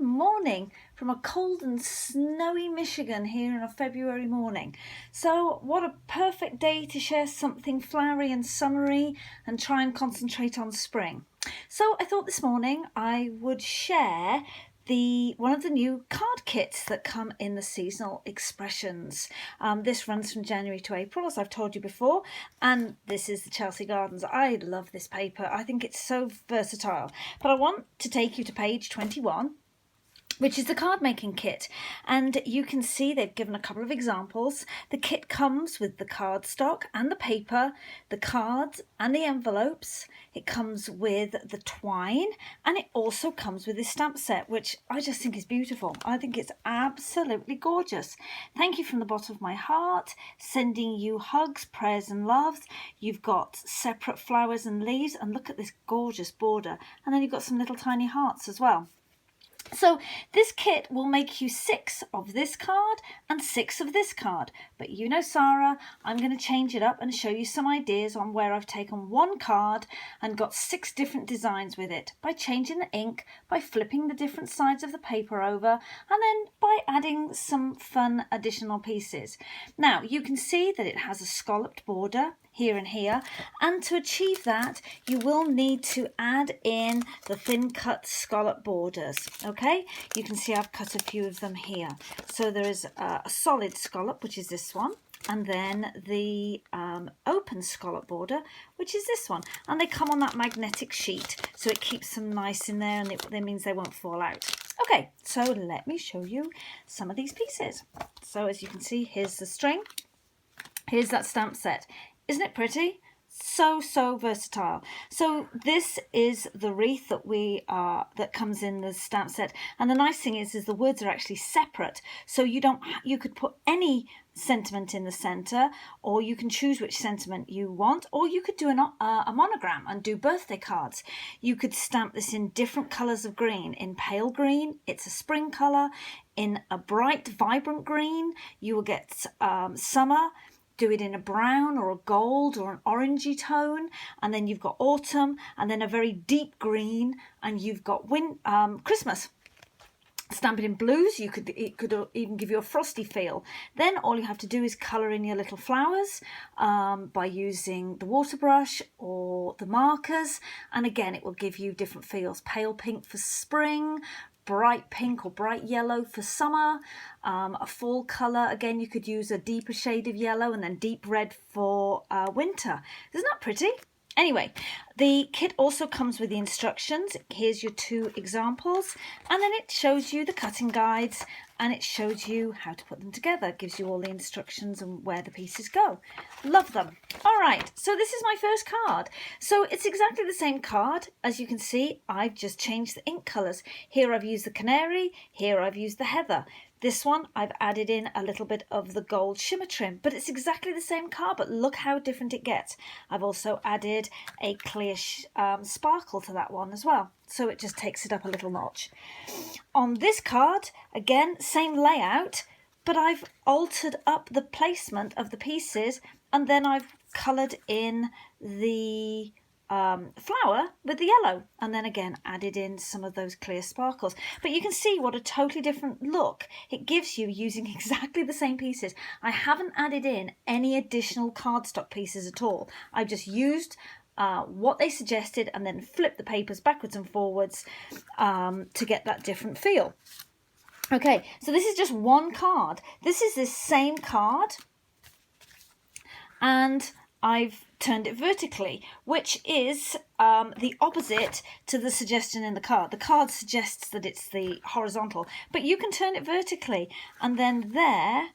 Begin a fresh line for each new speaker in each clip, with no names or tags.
Good morning from a cold and snowy Michigan here on a February morning. So what a perfect day to share something flowery and summery and try and concentrate on spring. So I thought this morning I would share one of the new card kits that come in the seasonal expressions. This runs from January to April, as I've told you before, and this is the Chelsea Gardens. I love this paper. I think it's so versatile. But I want to take you to page 21, which is the card making kit, and you can see they've given a couple of examples. The kit comes with the cardstock and the paper, the cards and the envelopes. It comes with the twine, and it also comes with this stamp set, which I just think is beautiful. I think it's absolutely gorgeous. Thank you from the bottom of my heart, sending you hugs, prayers and loves. You've got separate flowers and leaves, and look at this gorgeous border, and then you've got some little tiny hearts as well. So this kit will make you 6 of this card and 6 of this card. But you know Sarah, I'm going to change it up and show you some ideas on where I've taken one card and got 6 different designs with it by changing the ink, by flipping the different sides of the paper over, and then by adding some fun additional pieces. Now you can see that it has a scalloped border here and here, and to achieve that you will need to add in the thin cut scallop borders. Okay, you can see I've cut a few of them here. So there is a solid scallop, which is this one, and then the open scallop border, which is this one, and they come on that magnetic sheet, so it keeps them nice in there, and that means they won't fall out. Okay, so let me show you some of these pieces. So as you can see, here's the string, here's that stamp set. Isn't it pretty? So versatile. So this is the wreath that comes in the stamp set, and the nice thing is the words are actually separate, so you could put any sentiment in the center, or you can choose which sentiment you want, or you could do a monogram and do birthday cards. You could stamp this in different colors of green. In pale green, it's a spring color. In a bright vibrant green, you will get summer. Do it in a brown or a gold or an orangey tone, and then you've got autumn, and then a very deep green, and you've got Christmas. Stamp it in blues. It could even give you a frosty feel. Then all you have to do is colour in your little flowers by using the water brush or the markers, and again it will give you different feels. Pale pink for spring, bright pink or bright yellow for summer, a fall colour. Again, you could use a deeper shade of yellow, and then deep red for winter. Isn't that pretty? Anyway, the kit also comes with the instructions. Here's your 2 examples, and then it shows you the cutting guides, and it shows you how to put them together. It gives you all the instructions and where the pieces go. Love them. All right, so this is my first card. So it's exactly the same card. As you can see, I've just changed the ink colours. Here I've used the canary, here I've used the heather. This one, I've added in a little bit of the gold shimmer trim, but it's exactly the same card, but look how different it gets. I've also added a clear sparkle to that one as well, so it just takes it up a little notch. On this card, again, same layout, but I've altered up the placement of the pieces, and then I've coloured in the flower with the yellow, and then again added in some of those clear sparkles. But you can see what a totally different look it gives you using exactly the same pieces. I haven't added in any additional cardstock pieces at all. I've just used what they suggested and then flipped the papers backwards and forwards to get that different feel. Okay, so this is just one card. This is this same card, and I've turned it vertically, which is the opposite to the suggestion in the card. The card suggests that it's the horizontal, but you can turn it vertically. And then there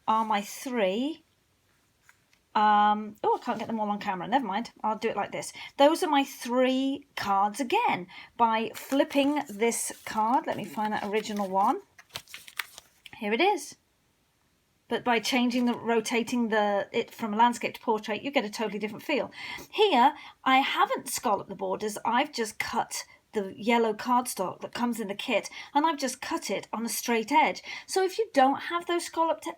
are my 3. I can't get them all on camera. Never mind. I'll do it like this. Those are my 3 cards again. By flipping this card, let me find that original one. Here it is. But by rotating it from landscape to portrait, you get a totally different feel. Here, I haven't scalloped the borders. I've just cut the yellow cardstock that comes in the kit, and I've just cut it on a straight edge. So if you don't have those scalloped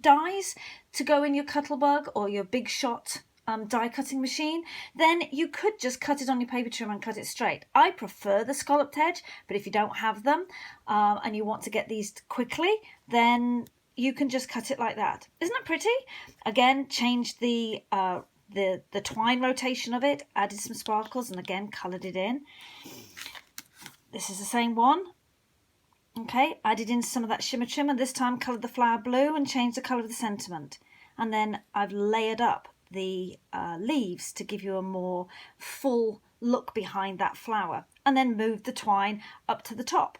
dies to go in your Cuttlebug or your Big Shot die cutting machine, then you could just cut it on your paper trimmer and cut it straight. I prefer the scalloped edge, but if you don't have them and you want to get these quickly, then you can just cut it like that. Isn't that pretty? Again, change the twine rotation of it, added some sparkles, and again coloured it in. This is the same one. Okay, added in some of that shimmer trim, and this time coloured the flower blue and changed the colour of the sentiment. And then I've layered up the leaves to give you a more full look behind that flower, and then moved the twine up to the top.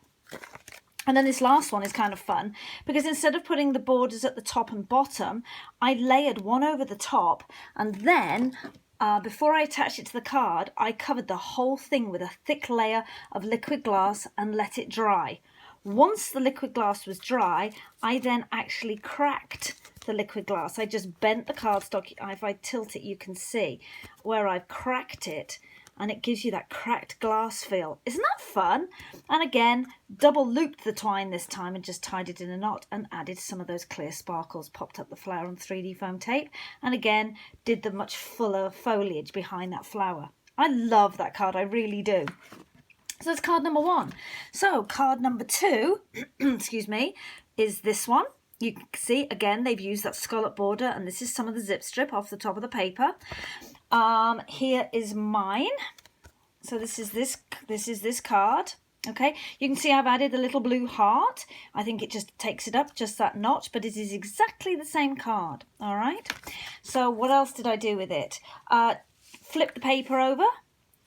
And then this last one is kind of fun, because instead of putting the borders at the top and bottom, I layered one over the top, and then before I attached it to the card, I covered the whole thing with a thick layer of liquid glass and let it dry. Once the liquid glass was dry, I then actually cracked the liquid glass. I just bent the cardstock. If I tilt it, you can see where I've cracked it, and it gives you that cracked glass feel. Isn't that fun? And again, double looped the twine this time and just tied it in a knot and added some of those clear sparkles, popped up the flower on 3D foam tape, and again did the much fuller foliage behind that flower. I love that card, I really do. So that's card number 1. So card number 2, excuse me, is this one. You can see, again, they've used that scallop border, and this is some of the zip strip off the top of the paper. Here is mine. So this is this card. Okay, you can see I've added a little blue heart. I think it just takes it up just that notch, but it is exactly the same card. All right. So what else did I do with it? Flip the paper over.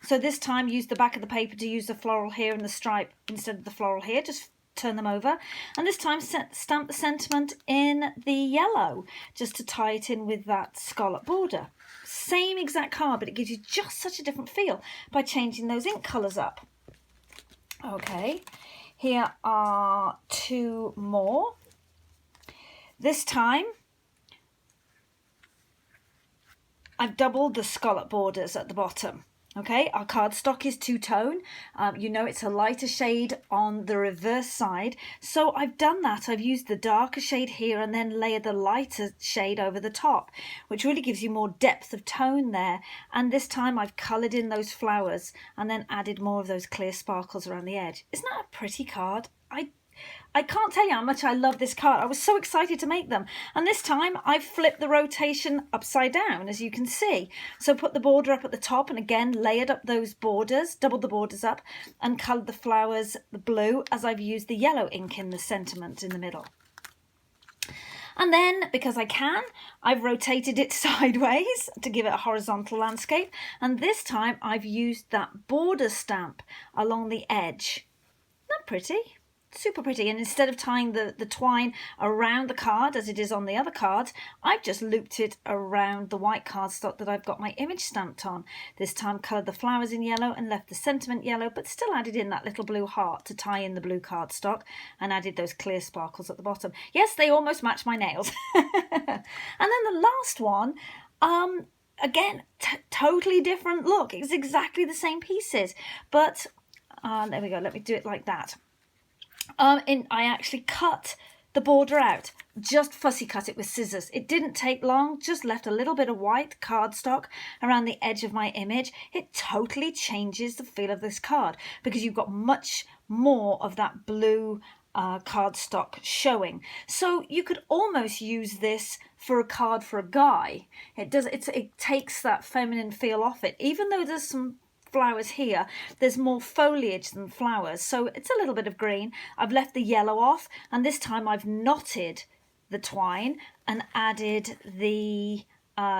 So this time use the back of the paper to use the floral here and the stripe instead of the floral here. Just turn them over. And this time stamp the sentiment in the yellow just to tie it in with that scallop border. Same exact card, but it gives you just such a different feel by changing those ink colours up. Okay, here are 2 more. This time I've doubled the scallop borders at the bottom. Okay, our cardstock is two-tone. You know it's a lighter shade on the reverse side. So I've done that. I've used the darker shade here and then layered the lighter shade over the top, which really gives you more depth of tone there. And this time I've coloured in those flowers and then added more of those clear sparkles around the edge. Isn't that a pretty card? I can't tell you how much I love this card. I was so excited to make them. And this time I've flipped the rotation upside down, as you can see. So put the border up at the top and again layered up those borders, doubled the borders up and coloured the flowers the blue as I've used the yellow ink in the sentiment in the middle. And then, because I can, I've rotated it sideways to give it a horizontal landscape. And this time I've used that border stamp along the edge. Isn't that pretty? Super pretty. And instead of tying the twine around the card as it is on the other cards, I've just looped it around the white cardstock that I've got my image stamped on. This time coloured the flowers in yellow and left the sentiment yellow, but still added in that little blue heart to tie in the blue cardstock and added those clear sparkles at the bottom. Yes, they almost match my nails. And then the last one, again, totally different look. It's exactly the same pieces, but there we go. Let me do it like that. I actually cut the border out, just fussy cut it with scissors. It didn't take long, just left a little bit of white cardstock around the edge of my image. It totally changes the feel of this card because you've got much more of that blue cardstock showing. So you could almost use this for a card for a guy. It takes that feminine feel off it, even though there's some flowers here, there's more foliage than flowers, so it's a little bit of green. I've left the yellow off, and this time I've knotted the twine and added the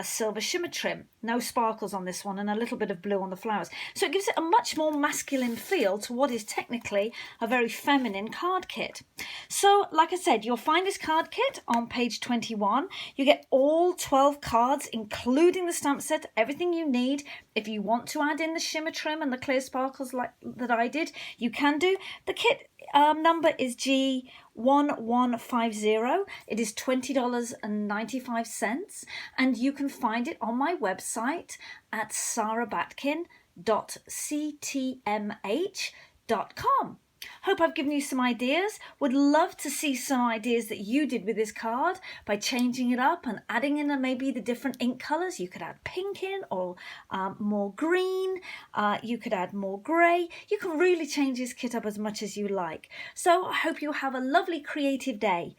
silver shimmer trim. No sparkles on this one and a little bit of blue on the flowers. So it gives it a much more masculine feel to what is technically a very feminine card kit. So like I said, you'll find this card kit on page 21. You get all 12 cards, including the stamp set, everything you need. If you want to add in the shimmer trim and the clear sparkles like that I did, you can do. The kit number is G1150. It is $20.95, and you can find it on my website at sarahbatkin.ctmh.com. Hope I've given you some ideas. Would love to see some ideas that you did with this card by changing it up and adding in maybe the different ink colours. You could add pink in, or more green. You could add more grey. You can really change this kit up as much as you like. So I hope you have a lovely creative day.